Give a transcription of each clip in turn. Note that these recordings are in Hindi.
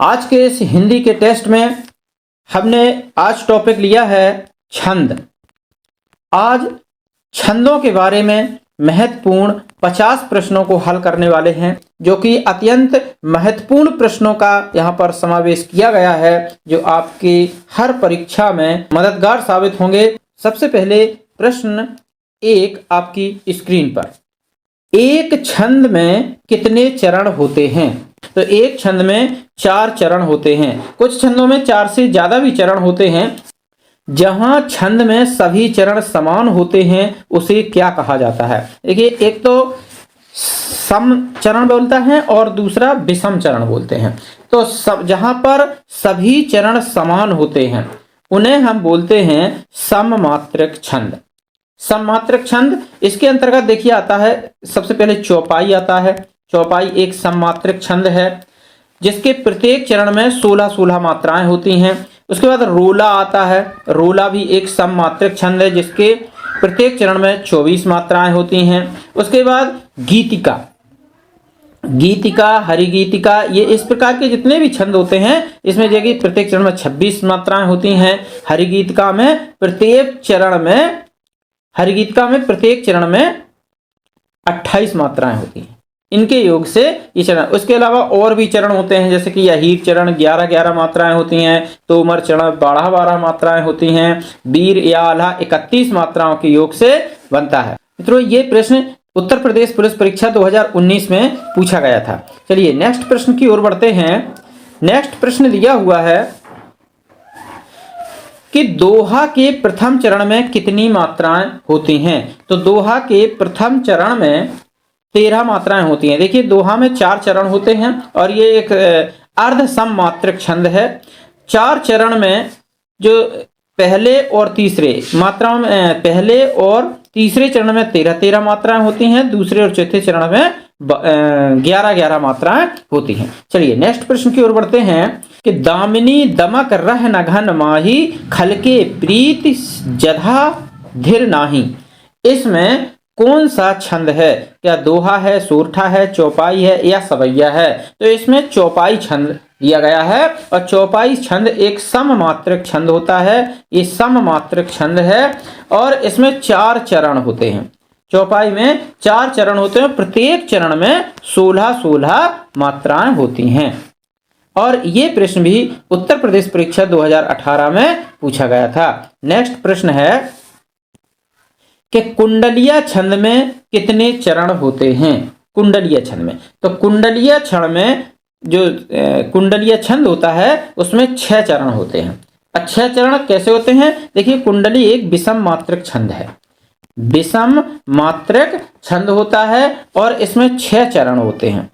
आज के इस हिंदी के टेस्ट में हमने आज टॉपिक लिया है छंद। आज छंदों के बारे में महत्वपूर्ण 50 प्रश्नों को हल करने वाले हैं, जो कि अत्यंत महत्वपूर्ण प्रश्नों का यहाँ पर समावेश किया गया है, जो आपकी हर परीक्षा में मददगार साबित होंगे। सबसे पहले प्रश्न एक आपकी स्क्रीन पर, एक छंद में कितने चरण होते हैं? तो एक छंद में 4 चरण होते हैं। कुछ छंदों में 4 से ज्यादा भी चरण होते हैं। जहां छंद में सभी चरण समान होते हैं उसे क्या कहा जाता है? देखिए, एक तो सम चरण बोलता है और दूसरा विषम चरण बोलते हैं। तो जहां पर सभी चरण समान होते हैं उन्हें हम बोलते हैं सममात्रक छंद। सममात्रक छंद, इसके अंतर्गत देखिए आता है, सबसे पहले चौपाई आता है। चौपाई एक सममात्रक छंद है जिसके प्रत्येक चरण में 16-16 मात्राएं होती हैं। उसके बाद रोला आता है। रोला भी एक सममात्रक छंद है जिसके प्रत्येक चरण में 24 मात्राएं होती हैं। उसके बाद गीतिका, गीतिका, हरिगीतिका, ये इस प्रकार के जितने भी छंद होते हैं इसमें देखिए प्रत्येक चरण में 26 मात्राएं होती हैं। हरिगीतिका में प्रत्येक चरण में 28 मात्राएं होती हैं। इनके योग से ये चरण, उसके अलावा और भी चरण होते हैं, जैसे कि अहीर चरण 11-11 मात्राएं होती हैं। तोमर चरण 12-12 मात्राएं होती हैं। वीर या आल्हा 31 मात्राओं के योग से बनता है। मित्रों, ये प्रश्न उत्तर प्रदेश पुलिस परीक्षा 2019 में पूछा गया था। चलिए नेक्स्ट प्रश्न की ओर बढ़ते हैं। नेक्स्ट प्रश्न दिया हुआ है कि दोहा के प्रथम चरण में कितनी मात्राएं होती हैं? तो दोहा के प्रथम चरण में 13 मात्राएं होती हैं। देखिए, दोहा में 4 चरण होते हैं और ये एक अर्ध सममात्रक छंद है। 4 चरण में जो पहले और तीसरे मात्राओं में, पहले और तीसरे चरण में 13-13 मात्राएं होती हैं। दूसरे और चौथे चरण में 11-11 मात्राएं होती हैं। चलिए नेक्स्ट प्रश्न की ओर बढ़ते हैं कि दामिनी दमक रह न घन माही, खलके प्रीति जधा धीर नाही। इसमें कौन सा छंद है? क्या दोहा है, सोरठा है, चौपाई है या सवैया है? तो इसमें चौपाई छंद दिया गया है और चौपाई छंद एक सममात्रक छंद होता है। ये सममात्रक छंद है और इसमें 4 चरण होते हैं। चौपाई में 4 चरण होते हैं, प्रत्येक चरण में 16-16 मात्राएं होती हैं। और ये प्रश्न भी उत्तर प्रदेश परीक्षा 2018 में पूछा गया था। नेक्स्ट प्रश्न है कि कुंडलिया छंद में कितने चरण होते हैं? कुंडलिया छंद में, तो कुंडलिया छंद में जो कुंडलिया छंद होता है उसमें 6 चरण होते हैं। 6 चरण कैसे होते हैं? देखिए, कुंडली एक विषम मात्रक छंद है। विषम मात्रक छंद होता है और इसमें 6 चरण होते हैं।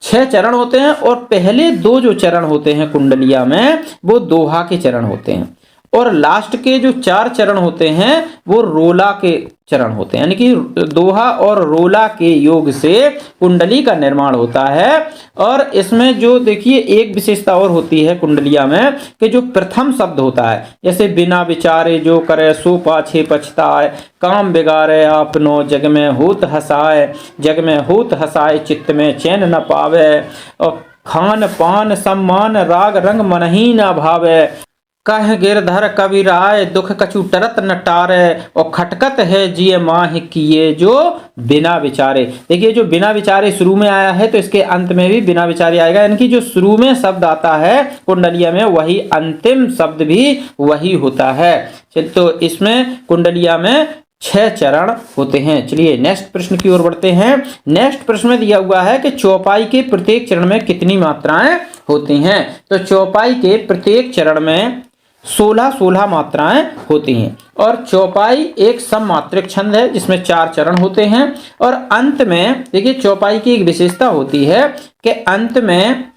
6 चरण होते हैं और पहले 2 जो चरण होते हैं कुंडलिया में वो दोहा के चरण होते हैं और लास्ट के जो 4 चरण होते हैं वो रोला के चरण होते हैं। यानी कि दोहा और रोला के योग से कुंडली का निर्माण होता है। और इसमें जो देखिए एक विशेषता और होती है कुंडलिया में कि जो प्रथम शब्द होता है, जैसे बिना विचारे जो करे सो पाछे पछताए, काम बिगाड़े आपनो जग में होत हसाए, जग में होत हसाए चित्त में चैन न पावे, और खान पान सम्मान राग रंग मनही न भावे, कह गिरधर कबीराय दुख कछु टरत न टारे, और खटकत है जिये माह किए जो बिना विचारे। देखिए, जो बिना विचारे शुरू में आया है तो इसके अंत में भी बिना विचारे आएगा। यानी कि जो शुरू में शब्द आता है कुंडलिया में वही अंतिम शब्द भी वही होता है। तो इसमें कुंडलिया में 6 चरण होते हैं। चलिए नेक्स्ट प्रश्न की ओर बढ़ते हैं। नेक्स्ट प्रश्न में दिया हुआ है कि चौपाई के प्रत्येक चरण में कितनी मात्राएं होती हैं? तो चौपाई के प्रत्येक चरण में 16-16 मात्राएं होती हैं और चौपाई एक सममात्रक छंद है जिसमें 4 चरण होते हैं। और अंत में देखिए, चौपाई की एक विशेषता होती है कि अंत में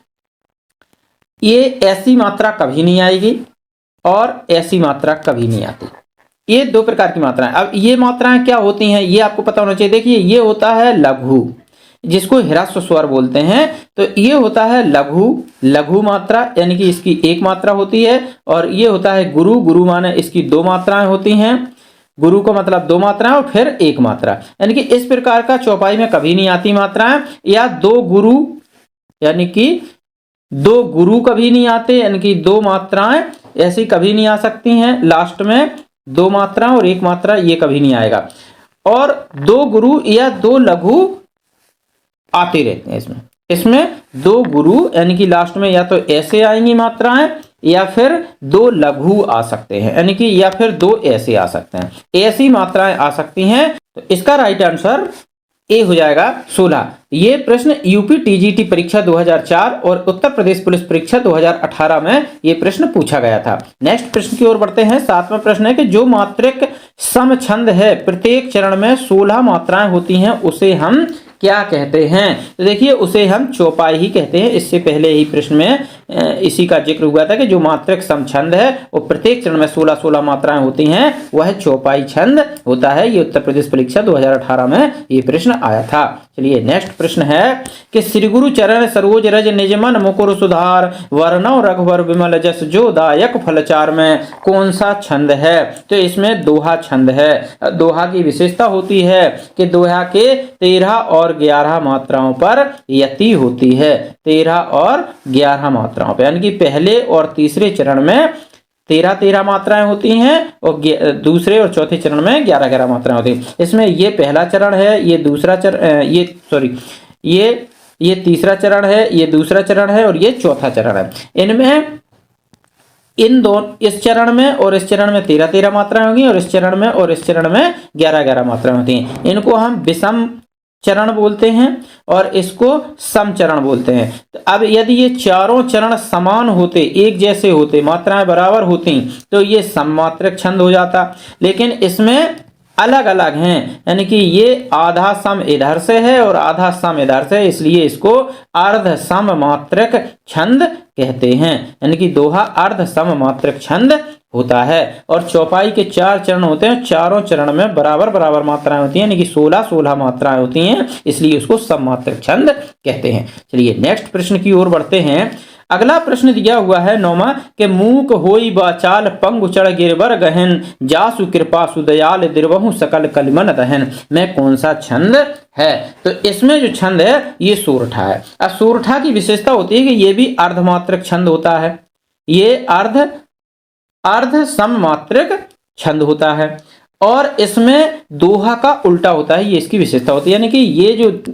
ये ऐसी मात्रा कभी नहीं आएगी और ऐसी मात्रा कभी नहीं आती। ये 2 प्रकार की मात्राएं। अब ये मात्राएं क्या होती हैं ये आपको पता होना चाहिए। देखिए, ये होता है लघु, जिसको ह्रस्व स्वर बोलते हैं। तो ये होता है लघु मात्रा, यानी कि इसकी 1 मात्रा होती है। और ये होता है गुरु माने इसकी 2 मात्राएं होती हैं। गुरु को मतलब 2 मात्राएं और फिर 1 मात्रा, यानी कि इस प्रकार का चौपाई में कभी नहीं आती मात्राएं। या 2 गुरु यानी कि दो गुरु कभी नहीं आते, यानी कि दो मात्राएं ऐसी कभी नहीं आ सकती हैं, लास्ट में दो मात्रा और एक मात्रा, ये कभी नहीं आएगा। और दो गुरु या दो लघु आते रहते हैं इसमें। इसमें दो गुरु यानी कि लास्ट में या तो ऐसे आएंगी मात्राएं या फिर दो लघु आ सकते हैं, यानी कि या फिर दो ऐसे आ सकते हैं, ऐसी मात्राएं आ सकती हैं। तो इसका राइट आंसर ए हो जाएगा 16। ये प्रश्न यूपी टीजीटी परीक्षा 2004 और उत्तर प्रदेश पुलिस परीक्षा 2018 में ये प्रश्न पूछा गया था। नेक्स्ट प्रश्न की ओर बढ़ते हैं। 7वां प्रश्न है कि जो मात्रिक समछंद है, प्रत्येक चरण में 16 मात्राएं होती हैं, उसे हम क्या कहते हैं? तो देखिए उसे हम चौपाई ही कहते हैं। इससे पहले ही प्रश्न में इसी का जिक्र हुआ था कि जो मात्रक समछंद है वो प्रत्येक चरण में 16-16 मात्राएं होती हैं, वह चौपाई छंद होता है। ये उत्तर प्रदेश परीक्षा 2018 में ये प्रश्न आया था। चलिए नेक्स्ट प्रश्न है कि श्री गुरु चरण सरोज रज निजमन मुकुर सुधार वर्णव रघुवर विमल जस जो दायक फलचार में कौन सा छंद है? तो इसमें दोहा छंद है। दोहा की विशेषता होती है कि दोहा के 13 और 11 मात्राओं पर यति होती है, 13 और 11 मात्राओं पर, यानी कि पहले और तीसरे चरण में 13-13 मात्राएं होती हैं और दूसरे और चौथे चरण में 11-11 मात्राएं होती हैं। इसमें ये पहला चरण है, ये दूसरा चरण, ये तीसरा चरण है, ये दूसरा चरण है और ये चौथा चरण है। इनमें इस चरण में और इस चरण में 13-13 मात्राएं होंगी और इस चरण में और इस चरण में 11-11 मात्राएं होती हैं। इनको हम विषम चरण बोलते हैं और इसको सम चरण बोलते हैं। तो अब यदि ये चारों चरण समान होते, एक जैसे होते, मात्राएं बराबर होती, तो ये सममात्रक छंद हो जाता। लेकिन इसमें अलग अलग हैं, यानी कि ये आधा सम इधर से है और आधा सम इधर से, इसलिए इसको अर्ध सम मात्रक छंद कहते हैं। यानी कि दोहा अर्ध सम मात्रक छंद होता है। और चौपाई के 4 चरण होते हैं, चारों चरण में बराबर बराबर मात्राएं होती हैं, यानी कि 16-16 मात्राएं होती हैं, इसलिए उसको सममात्रक छंद कहते हैं। चलिए नेक्स्ट प्रश्न की ओर बढ़ते हैं। अगला प्रश्न दिया हुआ है 9वां के मूक होई बाचाल पंगु चढ़ गिरबर गहन जासु कृपा सुदयाल दिरवहु सकल कलिमन दहन में कौन सा छंद है? तो इसमें जो छंद है ये सोरठा है। अब सोरठा की विशेषता होती है कि ये भी अर्धमात्रक छंद होता है, ये अर्ध सममात्रक छंद होता है और इसमें दोहा का उल्टा होता है, ये इसकी विशेषता होती है। यानी कि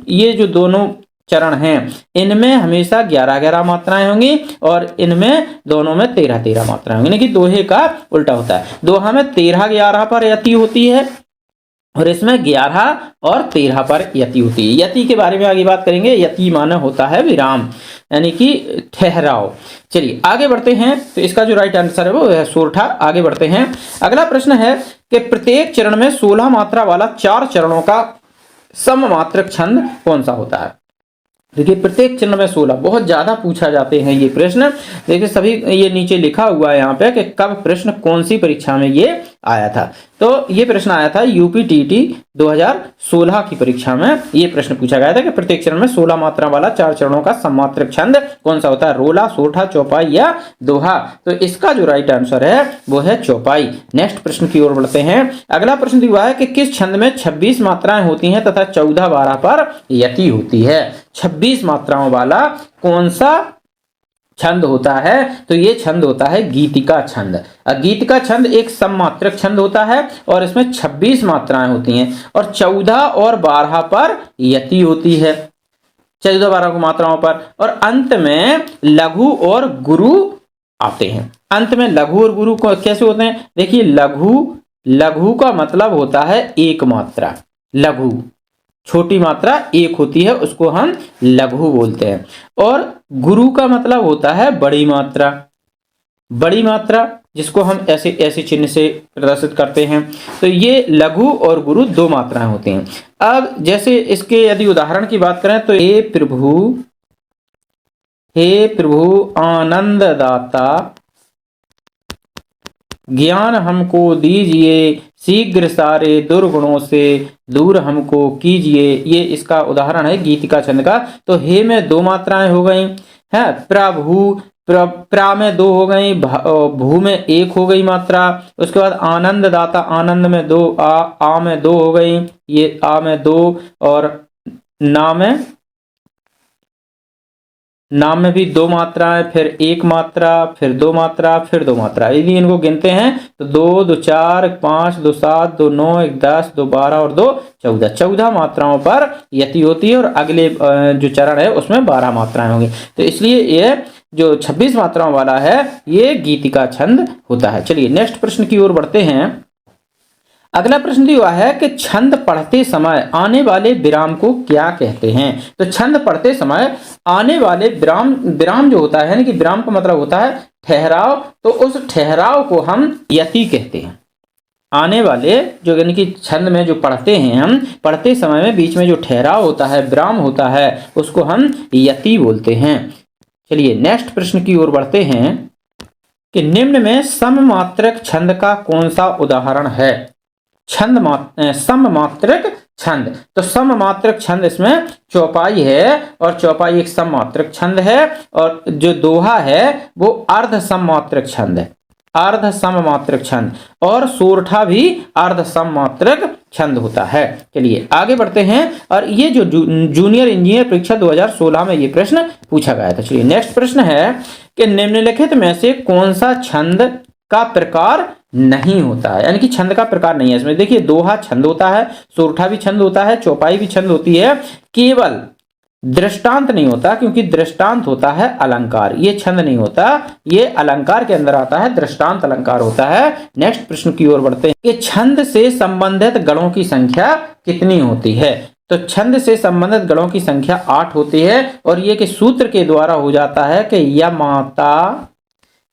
ये जो दोनों चरण हैं इनमें हमेशा 11-11 मात्राएं होंगी और इनमें दोनों में 13-13 मात्राएं होंगी, यानी कि दोहे का उल्टा होता है। दोहा में 13-11 पर यति होती है और इसमें 11 और 13 पर यति होती है। यति के बारे में आगे बात करेंगे। यति माने होता है विराम, यानी कि ठहराव। चलिए आगे बढ़ते हैं। तो इसका जो राइट आंसर है वो है सोरठा। आगे बढ़ते हैं। अगला प्रश्न है कि प्रत्येक चरण में 16 मात्रा वाला 4 चरणों का सममात्रक छंद कौन सा होता है? देखिए प्रत्येक चरण में 16, बहुत ज्यादा पूछा जाते हैं ये प्रश्न। देखिए सभी ये नीचे लिखा हुआ है यहाँ पे कि कब प्रश्न कौन सी परीक्षा में ये आया था। तो ये प्रश्न आया था यूपी टीटी 2016 की परीक्षा में। ये प्रश्न पूछा गया था कि प्रत्येक चरण में 16 मात्रा वाला 4 चरणों का सममात्रक छंद कौन सा होता है? रोला, सोरठा, चौपाई या दोहा? तो इसका जो राइट आंसर है वो है चौपाई। नेक्स्ट प्रश्न की ओर बढ़ते हैं। अगला प्रश्न दिया है कि किस छंद में 26 मात्राएं होती हैं तथा 14-12 पर यति होती है? 26 मात्राओं वाला कौन सा छंद होता है? तो ये छंद होता है गीतिका छंद। गीतिका छंद एक सममात्रक छंद होता है और इसमें 26 मात्राएं होती हैं और 14 और 12 पर यति होती है, 14-12 को मात्राओं पर। और अंत में लघु और गुरु आते हैं। अंत में लघु और गुरु को कैसे होते हैं? देखिए लघु का मतलब होता है एक मात्रा, लघु छोटी मात्रा एक होती है, उसको हम लघु बोलते हैं। और गुरु का मतलब होता है बड़ी मात्रा, बड़ी मात्रा जिसको हम ऐसे चिन्ह से प्रदर्शित करते हैं। तो ये लघु और गुरु 2 मात्राएं होती हैं। अब जैसे इसके यदि उदाहरण की बात करें तो हे प्रभु आनंद दाता ज्ञान हमको दीजिए, शीघ्र सारे दुर्गुणों से दूर हमको कीजिए। ये इसका उदाहरण है गीतिका छंद का। तो हे में 2 मात्राएं हो गई है, प्रभु प्रा में 2 हो गई, भू में 1 हो गई मात्रा। उसके बाद आनंद दाता, आनंद में 2, आ में 2 हो गई, ये आ में 2 और ना में नाम में भी 2 मात्राएं, फिर 1 मात्रा, फिर 2 मात्रा, फिर 2 मात्रा। यदि इनको गिनते हैं तो 2, 2 4, 5, 2 7, 2 9, 1 10, 2 12 और 2 14। 14 मात्राओं पर यति होती है और अगले जो चरण है उसमें 12 मात्राएं होंगी। तो इसलिए ये जो 26 मात्राओं वाला है ये गीतिका छंद होता है। चलिए नेक्स्ट प्रश्न की ओर बढ़ते हैं। अगला प्रश्न दिया है कि छंद पढ़ते समय आने वाले विराम को क्या कहते हैं। तो छंद पढ़ते समय आने वाले विराम, विराम जो होता है यानी कि विराम का मतलब होता है ठहराव, तो उस ठहराव को हम यति कहते हैं। आने वाले जो यानी कि छंद में जो पढ़ते हैं हम, पढ़ते समय में बीच में जो ठहराव होता है, विराम होता है, उसको हम यति बोलते हैं। चलिए नेक्स्ट प्रश्न की ओर बढ़ते हैं कि निम्न में सममात्रक छंद का कौन सा उदाहरण है। सममात्रक छंद, तो सममात्रक छंद इसमें चौपाई है और चौपाई एक सममात्रक छंद है, और जो दोहा है वो अर्ध सममात्रक छंद है, अर्ध सममात्रक छंद, और सोरठा भी अर्ध सममात्रक छंद होता है। चलिए आगे बढ़ते हैं, और ये जो जूनियर इंजीनियर परीक्षा 2016 में ये प्रश्न पूछा गया था। चलिए नेक्स्ट प्रश्न है कि निम्नलिखित में से कौन सा छंद का प्रकार नहीं होता है, यानी कि छंद का प्रकार नहीं है इसमें। देखिए दोहा छंद होता है, सोरठा भी छंद होता है, चौपाई भी छंद होती है, केवल दृष्टांत नहीं होता, क्योंकि दृष्टांत होता है अलंकार, ये छंद नहीं होता, ये अलंकार के अंदर आता है, दृष्टांत अलंकार होता है। नेक्स्ट प्रश्न की ओर बढ़ते हैं कि छंद से संबंधित गणों की संख्या कितनी होती है। तो छंद से संबंधित गणों की संख्या 8 होती है, और ये कि सूत्र के द्वारा हो जाता है कि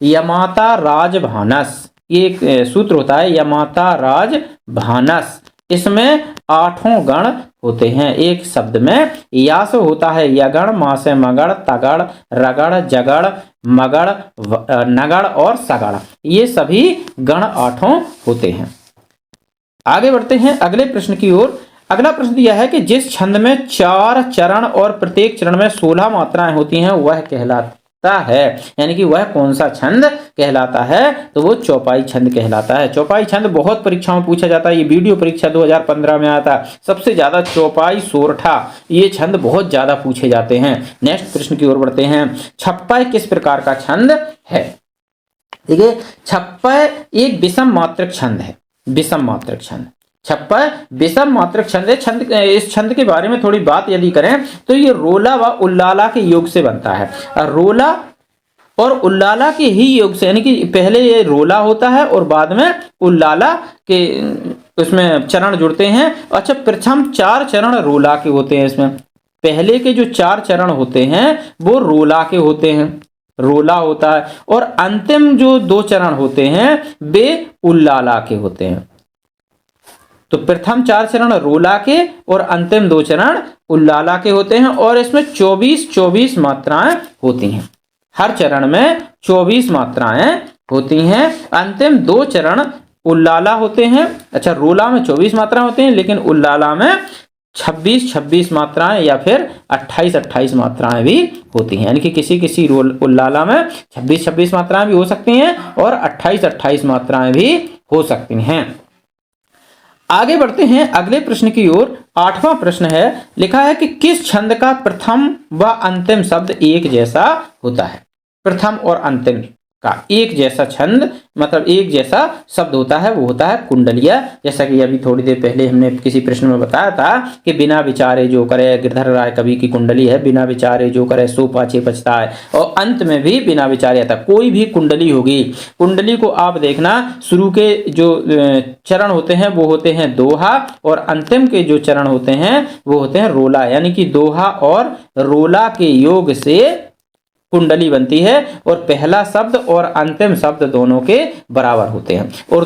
यमाता राजभानस, ये एक सूत्र होता है यमाता राजभानस। इसमें 8 गण होते हैं। एक शब्द में या से होता है यगण, मा से मगड़, तगड़, रगड़, जगड़, मगड़, नगड़ और सगड़, ये सभी गण 8 होते हैं। आगे बढ़ते हैं अगले प्रश्न की ओर। अगला प्रश्न यह है कि जिस छंद में 4 चरण और प्रत्येक चरण में 16 मात्राएं होती हैं वह कहलाता है, यानी कि वह कौन सा छंद कहलाता है। तो वो चौपाई छंद कहलाता है। चौपाई छंद बहुत परीक्षाओं में पूछा जाता है, ये वीडियो परीक्षा 2015 में आया था। सबसे ज्यादा चौपाई, सोरठा, ये छंद बहुत ज्यादा पूछे जाते हैं। नेक्स्ट प्रश्न की ओर बढ़ते हैं। छप्पा किस प्रकार का छंद है। देखिए छप्पा एक विषम मात्रक छंद है, विषम मात्रक छंद, छप्पा विषम मात्रक छंद है। छंद, इस छंद के बारे में थोड़ी बात यदि करें तो ये रोला व उल्लाला के योग से बनता है। रोला और उल्लाला के ही योग से, यानी कि पहले ये रोला होता है और बाद में उल्लाला के उसमें चरण जुड़ते हैं। अच्छा, प्रथम 4 चरण रोला के होते हैं। इसमें पहले के जो 4 चरण होते हैं वो रोला के होते हैं, रोला होता है, और अंतिम जो 2 चरण होते हैं वे उल्लाला के होते हैं। तो प्रथम 4 चरण रोला के और अंतिम 2 चरण उल्लाला के होते हैं, और इसमें 24 मात्राएं होती हैं। हर चरण में 24 मात्राएं होती हैं। अंतिम 2 चरण उल्लाला होते हैं। अच्छा, रोला में 24 मात्राएं होती हैं, लेकिन उल्लाला में 26 मात्राएं या फिर 28 मात्राएं भी होती हैं। यानी कि किसी उल्लाला में 26 मात्राएं भी हो सकती हैं और 28 मात्राएं भी हो सकती हैं। आगे बढ़ते हैं अगले प्रश्न की ओर। 8वां प्रश्न है, लिखा है कि किस छंद का प्रथम व अंतिम शब्द एक जैसा होता है। प्रथम और अंतिम का एक जैसा छंद, मतलब एक जैसा शब्द होता है, वो होता है कुंडलिया। जैसा कि अभी थोड़ी देर पहले हमने किसी प्रश्न में बताया था कि बिना विचारे जो करे, गिरधर राय कवि की कुंडली है, बिना विचारे जो करे सो पाछे पछताए, और अंत में भी बिना विचारे आता। कोई भी कुंडली होगी, कुंडली को आप देखना, शुरू के जो चरण होते हैं वो होते हैं दोहा, और अंतिम के जो चरण होते हैं वो होते हैं रोला। यानी कि दोहा और रोला के योग से कुंडली बनती है, और पहला शब्द और अंतिम शब्द दोनों के बराबर होते हैं। और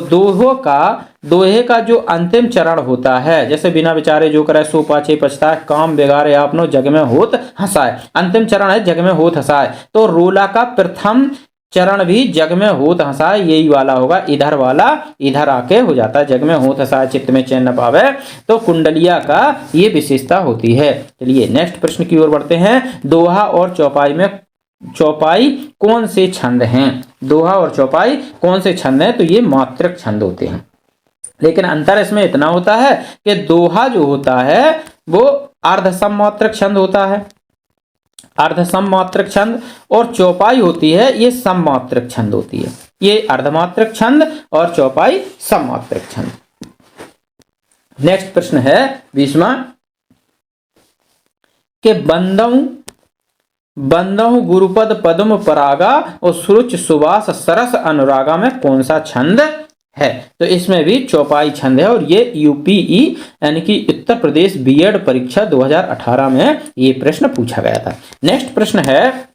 दोहे का जो अंतिम चरण होता है, जैसे बिना विचारे जो करे सो पाछे पछताए, काम बिगाड़े आपनो जग में होत हंसाए, अंतिम चरण है जग में होत हंसाए। तो रोला का प्रथम चरण भी जग में होत हंसाए यही वाला होगा, इधर वाला इधर आके हो जाता है, जग में होत हंसाए चित्त में चैन न पावे। तो कुंडलिया का ये विशेषता होती है। चलिए नेक्स्ट प्रश्न की ओर बढ़ते हैं। दोहा और चौपाई कौन से छंद हैं। दोहा और चौपाई कौन से छंद हैं। तो ये मात्रक छंद होते हैं, लेकिन अंतर इसमें इतना होता है कि दोहा जो होता है वो अर्ध सममात्रक छंद होता है, अर्ध सममात्रक छंद, और चौपाई होती है ये सममात्रक छंद होती है। ये अर्धमात्रक छंद और चौपाई सममात्रक छंद। नेक्स्ट प्रश्न है 20वां कि बंदहु गुरुपद पद्म परागा और सुरुच सुबास सरस अनुरागा में कौन सा छंद है? तो इसमें भी चौपाई छंद है और ये यूपीई यानी कि उत्तर प्रदेश बीएड परीक्षा 2018 में ये प्रश्न पूछा गया था। नेक्स्ट प्रश्न है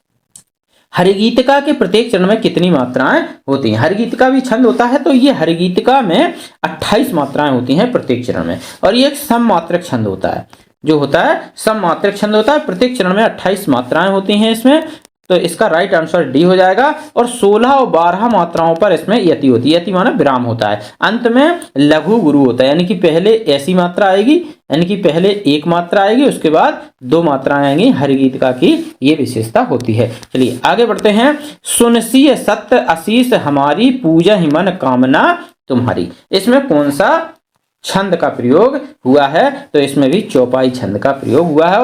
हरिगीतिका के प्रत्येक चरण में कितनी मात्राएं होती हैं? हरिगीतिका भी छंद होता है, तो ये हरिगीतिका में 28 मात्राएं होती हैं प्रत्येक चरण में, और ये एक सममात्रक छंद होता है। जो होता है सममात्रक छंद होता है, प्रत्येक चरण में 28 मात्राएं होती हैं इसमें, तो इसका राइट आंसर डी हो जाएगा। और 16 और 12 मात्राओं पर इसमें यति होती है, यति माना विराम होता है, अंत में लघु गुरु होता है, यानी कि पहले ऐसी मात्रा आएगी, यानी कि पहले एक मात्रा आएगी, उसके बाद 2 मात्राएं आएंगी। हरिगीतिका की ये विशेषता होती है। चलिए आगे बढ़ते हैं। सुनसिय सत्य आशीष हमारी पूजा ही मन कामना तुम्हारी, इसमें कौन सा छंद का प्रयोग हुआ है? तो इसमें भी चौपाई छंद का प्रयोग हुआ है,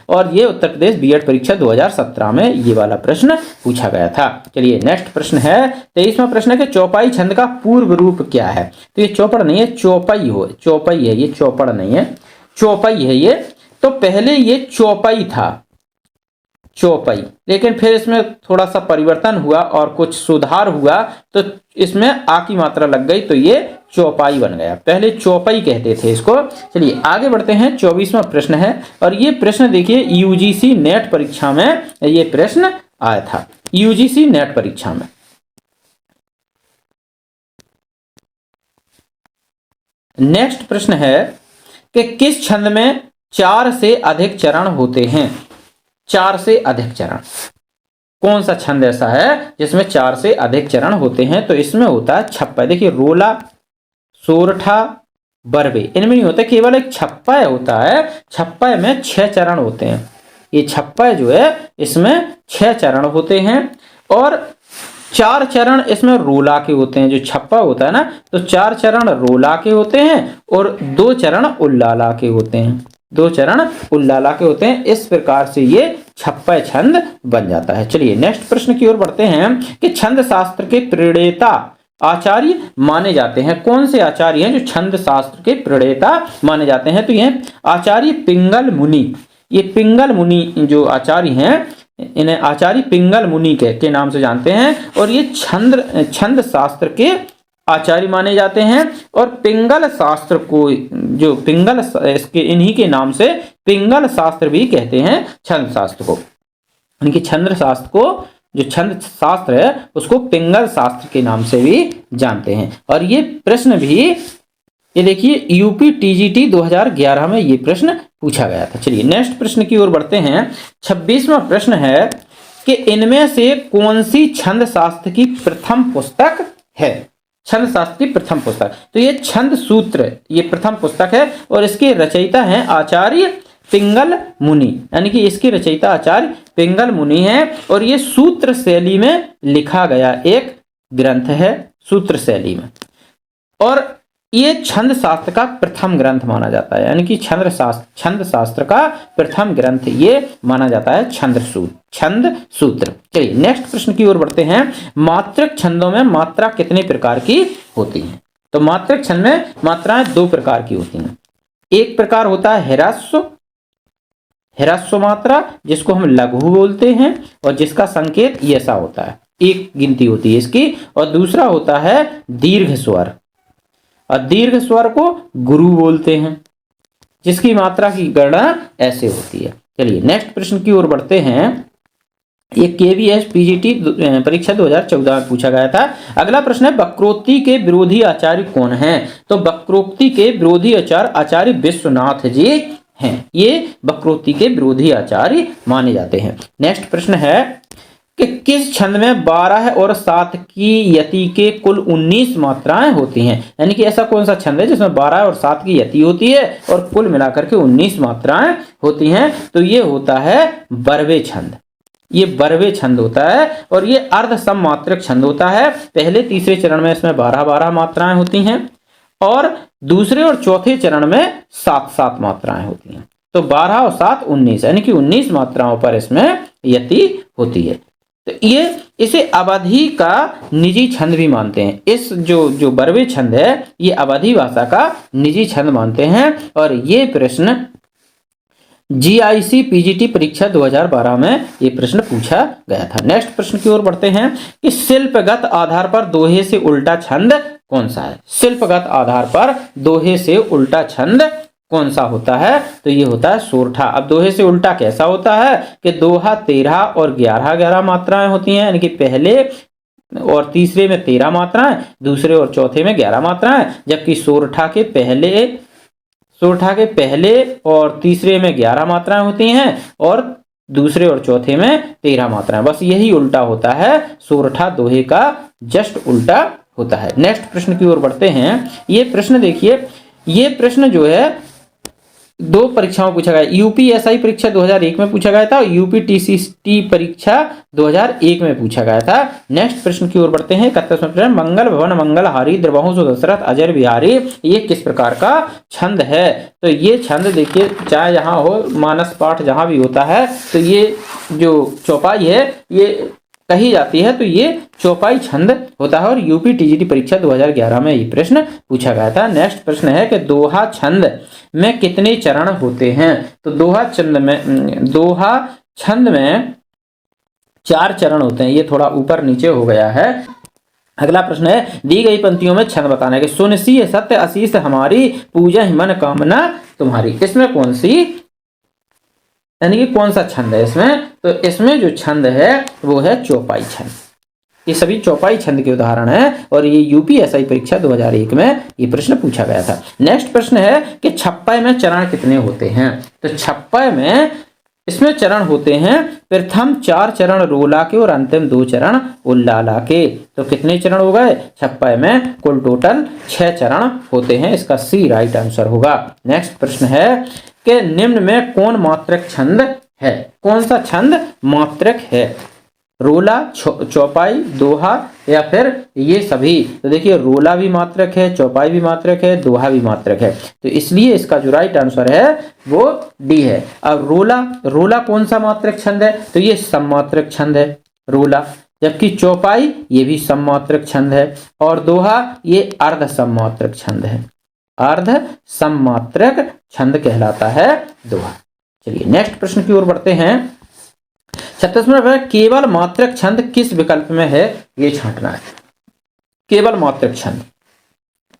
और ये उत्तर प्रदेश बीएड परीक्षा 2017 में ये वाला प्रश्न पूछा गया था। चलिए नेक्स्ट प्रश्न है 23वां प्रश्न है कि चौपाई छंद का पूर्व रूप क्या है? तो ये चौपड़ नहीं है, चौपाई है, ये चौपड़ नहीं है, चौपाई है ये। तो पहले ये चौपाई था, चौपाई, लेकिन फिर इसमें थोड़ा सा परिवर्तन हुआ और कुछ सुधार हुआ, तो इसमें आ की मात्रा लग गई, तो ये चौपाई बन गया। पहले चौपाई कहते थे इसको। चलिए आगे बढ़ते हैं। 24वां प्रश्न है, और ये प्रश्न देखिए यूजीसी नेट परीक्षा में ये प्रश्न आया था, यूजीसी नेट परीक्षा में। नेक्स्ट प्रश्न है कि किस छंद में 4 से अधिक चरण होते हैं? 4 से अधिक चरण, कौन सा छंद ऐसा है जिसमें 4 से अधिक चरण होते हैं? तो इसमें होता है छप्पा। देखिए रोला, सोरठा, बरबे, इनमें नहीं होता, केवल एक छप्पा होता है। छप्पा में 6 चरण होते हैं। ये छप्पा जो है इसमें 6 चरण होते हैं, और 4 चरण इसमें रोला के होते हैं। जो छप्पा होता है ना, तो 4 चरण रोला के होते हैं और 2 चरण उल्लाला के होते हैं, 2 चरण उल्लाला के होते हैं। इस प्रकार से ये छप्पा छंद बन जाता है। चलिए नेक्स्ट प्रश्न की ओर बढ़ते हैं कि छंद शास्त्र के प्रणेता आचार्य माने जाते हैं। कौन से आचार्य हैं जो छंद शास्त्र के प्रणेता माने जाते हैं? तो यह आचार्य पिंगल मुनि, ये पिंगल मुनि जो आचार्य हैं, इन्हें आचार्य पिंगल मुनि के नाम से जानते हैं, और ये छंद शास्त्र के आचार्य माने जाते हैं। और पिंगल शास्त्र को, जो पिंगल, इसके इन्हीं के नाम से पिंगल शास्त्र भी कहते हैं छंद शास्त्र को। इनकी छंद शास्त्र को, जो छंद शास्त्र है उसको पिंगल शास्त्र के नाम से भी जानते हैं। और ये प्रश्न भी, ये देखिए यूपी टीजीटी 2011 में ये प्रश्न पूछा गया था। चलिए नेक्स्ट प्रश्न की ओर बढ़ते हैं। 26वां प्रश्न है कि इनमें से कौन सी छंद शास्त्र की प्रथम पुस्तक है? छंद शास्त्र की प्रथम पुस्तक, तो ये छंद सूत्र, ये प्रथम पुस्तक है, और इसके रचयिता हैं आचार्य पिंगल मुनि, यानी कि इसकी रचयिता आचार्य पिंगल मुनि है। और ये सूत्र शैली में लिखा गया एक ग्रंथ है, सूत्र शैली में, और ये छंद शास्त्र का प्रथम ग्रंथ माना जाता है, यानी कि छंद शास्त्र का प्रथम ग्रंथ ये माना जाता है छंद सूत्र। चलिए नेक्स्ट प्रश्न की ओर बढ़ते हैं। मात्रक छंदों में मात्रा कितने प्रकार की होती है? तो मात्रक छंद में मात्राएं 2 प्रकार की होती हैं। एक प्रकार होता है ह्रस्व मात्रा, जिसको हम लघु बोलते हैं, और जिसका संकेत ऐसा होता है, एक गिनती होती है इसकी। और दूसरा होता है दीर्घ स्वर, और दीर्घ स्वर को गुरु बोलते हैं, जिसकी मात्रा की गणना ऐसे होती है। चलिए नेक्स्ट प्रश्न की ओर बढ़ते हैं। ये केवीएस पीजीटी परीक्षा 2014 में पूछा गया था। अगला प्रश्न है वक्रोक्ति के विरोधी आचार्य कौन हैं? तो वक्रोक्ति के विरोधी आचार्य विश्वनाथ जी हैं। ये वक्रोक्ति के विरोधी आचार्य माने जाते हैं। नेक्स्ट प्रश्न है कि किस छंद में 12 और 7 की यति के कुल 19 मात्राएं होती हैं? यानी कि ऐसा कौन सा छंद है जिसमें 12 और 7 की यति होती है और कुल मिलाकर के 19 मात्राएं होती हैं? तो ये होता है बरवे छंद। ये बरवे छंद होता है, और ये अर्ध सममात्रक छंद होता है। पहले तीसरे चरण में इसमें 12 मात्राएं होती हैं, और दूसरे और चौथे चरण में 7 मात्राएं होती हैं। तो 12 और 7 19, यानी कि 19 मात्राओं पर इसमें यति होती है। तो ये इसे अवधि का निजी छंद भी मानते हैं। इस जो बरवे छंद है ये अवधि भाषा का निजी छंद मानते हैं। और ये प्रश्न GIC PGT परीक्षा 2012 में ये प्रश्न पूछा गया था। नेक्स्ट प्रश्न की ओर बढ़ते हैं कि शिल्पगत आधार पर दोहे से उल्टा छंद कौन सा है। शिल्पगत आधार पर दोहे से उल्टा छंद कौन सा होता है, तो ये होता है सोरठा। अब दोहे से उल्टा कैसा होता है कि दोहा 13 और 11 मात्राएं होती हैं, यानी कि पहले और तीसरे में 13 मात्राएं, दूसरे और चौथे में 11 मात्राएं, जबकि सोरठा के पहले और तीसरे में 11 मात्राएं होती हैं और दूसरे और चौथे में 13 मात्राएं। बस यही उल्टा होता है, सोरठा दोहे का जस्ट उल्टा होता है। नेक्स्ट प्रश्न की ओर बढ़ते हैं। ये प्रश्न देखिए, ये प्रश्न जो है 2 परीक्षाओं में पूछा गया। UPSI परीक्षा 2001 में पूछा गया था और UPTCT परीक्षा 2001 में पूछा गया था। नेक्स्ट प्रश्न की ओर बढ़ते हैं। 31वां प्रश्न, मंगल भवन मंगलहारी द्रवहुष दशरथ अजर बिहारी ये किस प्रकार का छंद है। तो ये छंद देखिए, चाहे यहाँ हो मानस पाठ जहाँ भी होता है, तो ये जो चौपाई है ये कही जाती है, तो ये चौपाई छंद होता है। और UPTGT परीक्षा 2011 में ये प्रश्न पूछा गया था। नेक्स्ट प्रश्न है कि दोहा छंद में कितने चरण होते हैं। तो दोहा छंद में 4 चरण होते हैं। ये थोड़ा ऊपर नीचे हो गया है। अगला प्रश्न है, दी गई पंक्तियों में छंद बताने के। सुनसी सत्य आशीष हमारी पूजा मन कामना तुम्हारी, इसमें कौन सी, यानी कि कौन सा छंद है इसमें। तो इसमें जो छंद है वो है चौपाई छंद। ये सभी चौपाई छंद के उदाहरण हैं और ये UPSI परीक्षा 2001 में ये प्रश्न पूछा गया था। नेक्स्ट प्रश्न है कि छप्पय में चरण कितने होते हैं। तो छप्पय में इसमें चरण होते हैं, प्रथम 4 चरण रोला के और अंतिम 2 चरण उल्लाला के। तो कितने चरण हो गए छप्पय में, कुल टोटल 6 चरण होते हैं। इसका C राइट आंसर होगा। नेक्स्ट प्रश्न है कि निम्न में कौन मात्रक छंद है। कौन सा छंद मात्रक है, रोला, चौपाई, दोहा या फिर ये सभी। तो देखिए रोला भी मात्रक है, चौपाई भी मात्रक है, दोहा भी मात्रक है, तो इसलिए इसका जो राइट आंसर है वो D है। अब रोला कौन सा मात्रक छंद है, तो ये सममात्रक छंद है रोला, जबकि चौपाई ये भी सममात्रक छंद है और दोहा ये अर्ध सममात्रक छंद है। अर्ध सममात्रक छंद कहलाता है दोहा। चलिए नेक्स्ट प्रश्न की ओर बढ़ते हैं। 36वां प्रश्न, केवल मात्रक छंद किस विकल्प में है, ये छांटना है। केवल मात्रक छंद,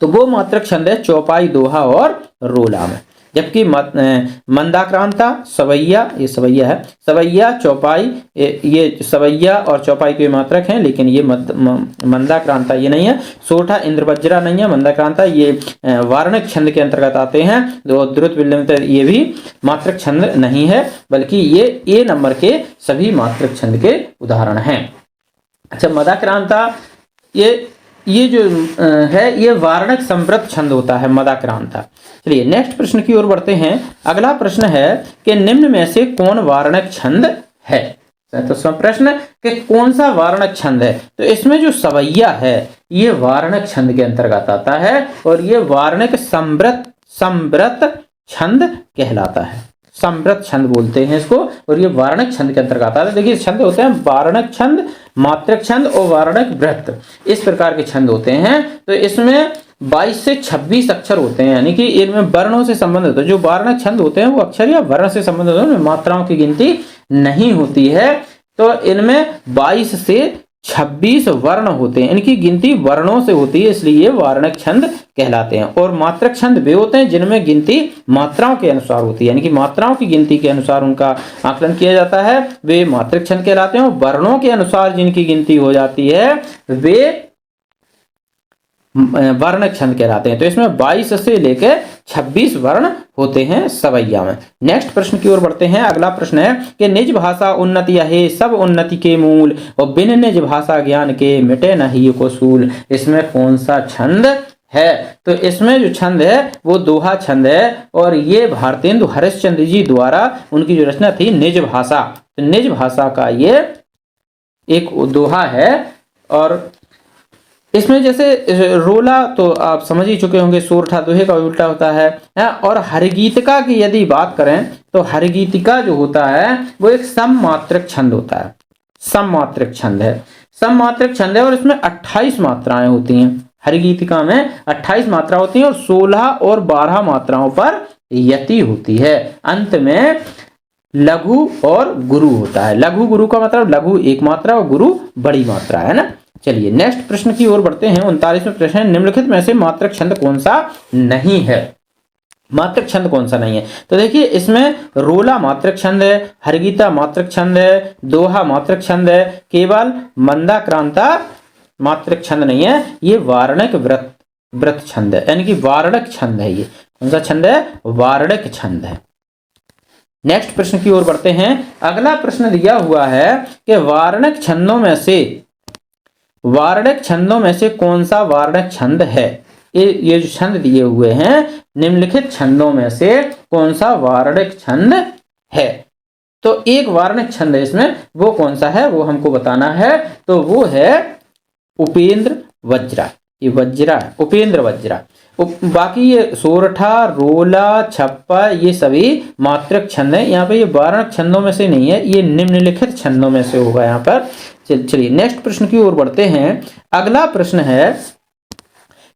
तो वो मात्रक छंद है चौपाई, दोहा और रोला में, जबकि मंदाक्रांता, सवैया, ये सवैया है, सवैया, चौपाई, ये सवैया और चौपाई के मात्रक हैं, लेकिन ये मंदाक्रांता ये नहीं है। सोरठा, इंद्रवज्रा नहीं है। मंदाक्रांता ये वार्णिक छंद के अंतर्गत आते हैं। द्रुत विलंबित ये भी मात्रक छंद नहीं है, बल्कि ये A नंबर के सभी मात्रक छंद के उदाहरण हैं। अच्छा, मदाक्रांता ये जो है ये वार्णिक समृद्ध छंद होता है मदाक्रांता। चलिए नेक्स्ट प्रश्न की ओर बढ़ते हैं। अगला प्रश्न है कि निम्न में से कौन वार्णिक छंद है। तो प्रश्न कि कौन सा वार्णिक छंद है, तो इसमें जो सवैया है ये वार्णिक छंद के अंतर्गत आता है और ये वार्णिक समृद्ध छंद कहलाता है। समृद्ध छंद बोलते हैं इसको और ये वार्णिक छंद के अंतर्गत आता है। देखिए छंद होते हैं वार्णिक छंद, मात्रक छंद और वार्णिक वृत्त, इस प्रकार के छंद होते हैं। तो इसमें 22 से 26 अक्षर होते हैं, यानी कि इनमें वर्णों से संबंधित होता है। जो वार्णिक छंद होते हैं वो अक्षर या वर्ण से संबंधित होते हैं, मात्राओं की गिनती नहीं होती है। तो इनमें 22 से 26 वर्ण होते हैं, इनकी गिनती वर्णों से होती है, इसलिए ये वार्णिक छंद कहलाते हैं। और मात्रक छंद वे होते हैं जिनमें गिनती मात्राओं के अनुसार होती है, यानी कि मात्राओं की गिनती के अनुसार उनका आकलन किया जाता है, वे मात्रक छंद कहलाते हैं। और वर्णों के अनुसार जिनकी गिनती हो जाती है वे वर्णक छंद कहलाते हैं। तो इसमें 22 से लेकर 26 वर्ण होते हैं सवैया में। नेक्स्ट प्रश्न की ओर बढ़ते हैं। अगला प्रश्न है कि निज भाषा उन्नति है सब उन्नति के मूल और बिन निज भाषा ज्ञान के मिटे नहीं को सूल, इसमें कौन सा छंद है। तो इसमें जो छंद है वो दोहा छंद है और ये भारतेंदु हरिश्चंद्र जी द्वारा उनकी जो रचना थी निज भाषा, तो निज भाषा का ये एक दोहा है। और इसमें जैसे रोला तो आप समझ ही चुके होंगे, सोरठा दोहे का उल्टा होता है। और हरिगीतिका की यदि बात करें तो हरिगीतिका जो होता है वो एक सममात्रक छंद होता है, सममात्रक छंद है, सममात्रक छंद है और इसमें 28 मात्राएं होती हैं। हरिगीतिका में 28 मात्रा होती हैं और 16 और 12 मात्राओं पर यति होती है। अंत में लघु और गुरु होता है। लघु गुरु का मतलब लघु एक मात्रा और गुरु बड़ी मात्रा है ना। चलिए नेक्स्ट प्रश्न की ओर बढ़ते हैं। 39वां प्रश्न है, निम्नलिखित में से मात्रक छंद कौन सा नहीं है? मात्रक छंद कौन सा नहीं है? तो देखिए इसमें रोला मात्रक छंद है, हरगीता मात्रक छंद है, दोहा मात्रक छंद है, केवल मंदाक्रांता मात्रक छंद नहीं है। ये वार्णक व्रत छंद है, यानी कि वार्णक छंद है। ये कौन सा छंद है? वार्णक छंद है। नेक्स्ट प्रश्न की ओर बढ़ते हैं। अगला प्रश्न दिया हुआ है कि वार्णक छंदों में से कौन सा वार्णक छंद है? ये जो छंद दिए हुए हैं, निम्नलिखित छंदों में से कौन सा वार्णक छंद है? तो एक वार्णक छंद है इसमें, वो कौन सा है वो हमको बताना है। तो वो है उपेंद्र वज्रा। ये वज्रा है, उपेंद्र वज्रा। बाकी ये सोरठा, रोला, छप्पा ये सभी मात्रक छंद है। यहाँ पे ये वार्णक छंदों में से नहीं है, ये निम्नलिखित छंदों में से होगा यहाँ पर। चलिए नेक्स्ट प्रश्न की ओर बढ़ते हैं। अगला प्रश्न है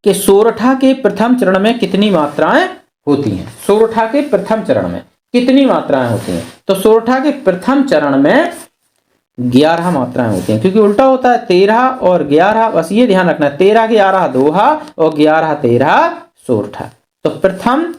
कि सोरठा के प्रथम चरण में कितनी मात्राएं होती हैं? सोरठा के प्रथम चरण में कितनी मात्राएं होती हैं? तो सोरठा के प्रथम चरण में 11 मात्राएं होती हैं, क्योंकि उल्टा होता है 13 और 11। बस ये ध्यान रखना, 13 11 दोहा और 11 13 सोरठा। तो प्रथम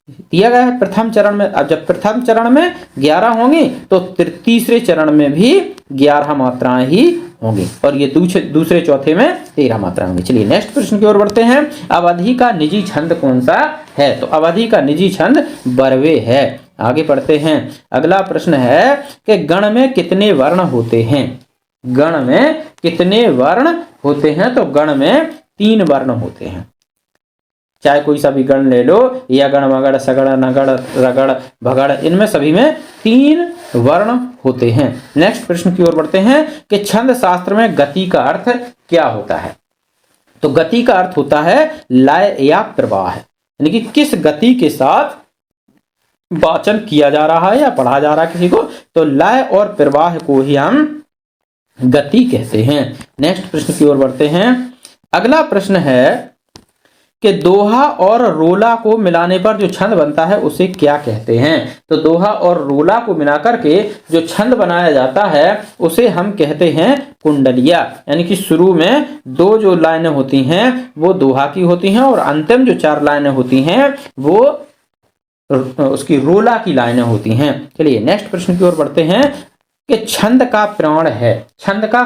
दिया गया है प्रथम चरण में। अब जब प्रथम चरण में 11 होंगी तो तीसरे चरण में भी 11 मात्राएं ही होंगी और ये दूसरे चौथे में 13 मात्राएं होंगी। चलिए नेक्स्ट प्रश्न की ओर बढ़ते हैं। अवधि का निजी छंद कौन सा है? तो अवधि का निजी छंद बरवे है। आगे पढ़ते हैं। अगला प्रश्न है कि गण में कितने वर्ण होते हैं? गण में कितने वर्ण होते हैं? तो गण में 3 वर्ण होते हैं। चाहे कोई सा भी गण ले लो, या गण मगड़ सगड़ नगड़ रगड़ भगड़, इनमें सभी में 3 वर्ण होते हैं। नेक्स्ट प्रश्न की ओर बढ़ते हैं कि छंद शास्त्र में गति का अर्थ क्या होता है? तो गति का अर्थ होता है लय या प्रवाह, यानी कि किस गति के साथ वाचन किया जा रहा है या पढ़ा जा रहा है किसी को, तो लय और प्रवाह को ही हम गति कहते हैं। नेक्स्ट प्रश्न की ओर बढ़ते हैं। अगला प्रश्न है कि दोहा और रोला को मिलाने पर जो छंद बनता है उसे क्या कहते हैं? तो दोहा और रोला को मिलाकर के जो छंद बनाया जाता है उसे हम कहते हैं कुंडलिया, यानी कि शुरू में 2 जो लाइनें होती हैं वो दोहा की होती हैं और अंतिम जो 4 लाइनें होती हैं वो उसकी रोला की लाइनें होती हैं। चलिए नेक्स्ट प्रश्न की ओर बढ़ते हैं कि छंद का प्राण है। छंद का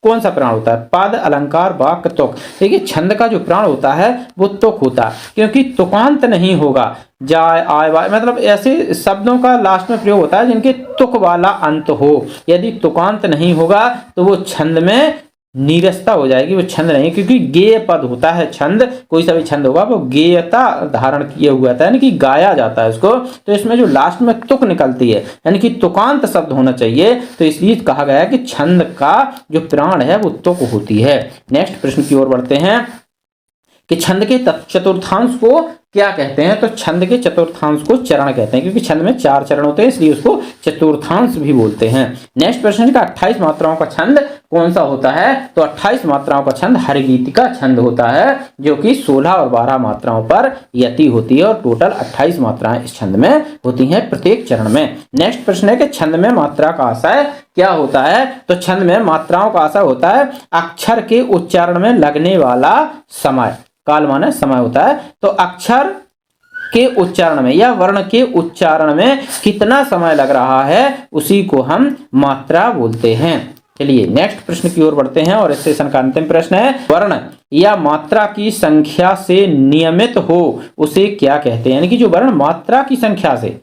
कौन सा प्राण होता है? पद, अलंकार, वाक्य, तुक। देखिए छंद का जो प्राण होता है वो तुक होता है, क्योंकि तुकांत नहीं होगा। जाय, आय, वाय, मतलब ऐसे शब्दों का लास्ट में प्रयोग होता है जिनके तुक वाला अंत हो। यदि तुकांत नहीं होगा तो वो छंद में नीरसता हो जाएगी, वो छंद नहीं, क्योंकि गेय पद होता है छंद। कोई सा भी छंद होगा वो गेयता धारण किए हुआ था, यानी कि गाया जाता है उसको। तो इसमें जो लास्ट में तुक निकलती है, यानी कि तुकांत शब्द होना चाहिए, तो इसलिए कहा गया है कि छंद का जो प्राण है वो तुक होती है। नेक्स्ट प्रश्न की ओर बढ़ते हैं कि छंद के चतुर्थांश को क्या कहते हैं? तो छंद के चतुर्थांश को चरण कहते हैं, क्योंकि छंद में 4 चरण होते हैं इसलिए उसको चतुर्थांश भी बोलते हैं। नेक्स्ट प्रश्न का 28 मात्राओं का छंद कौन सा होता है? तो 28 मात्राओं का छंद हरिगीतिका छंद होता है, जो कि 16 और 12 मात्राओं पर यति होती है और टोटल 28 मात्राएं इस छंद में होती हैं प्रत्येक चरण में। नेक्स्ट प्रश्न है कि छंद में मात्रा का आशय क्या होता है? तो छंद में मात्राओं का आशय होता है अक्षर के उच्चारण में लगने वाला समय। काल माने समय होता है, तो अक्षर के उच्चारण में या वर्ण के उच्चारण में कितना समय लग रहा है उसी को हम मात्रा बोलते हैं। चलिए नेक्स्ट प्रश्न की ओर बढ़ते हैं और इस सेशन का अंतिम प्रश्न है, वर्ण या मात्रा की संख्या से नियमित हो उसे क्या कहते हैं? यानी कि जो वर्ण मात्रा की संख्या से,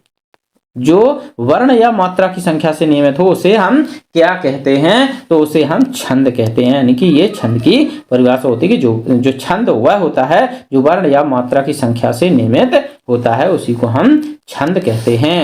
जो वर्ण या मात्रा की संख्या से नियमित हो उसे हम क्या कहते हैं? तो उसे हम छंद कहते हैं। यानी कि ये छंद की परिभाषा होती है कि जो छंद वह होता है जो वर्ण या मात्रा की संख्या से नियमित होता है, उसी को हम छंद कहते हैं।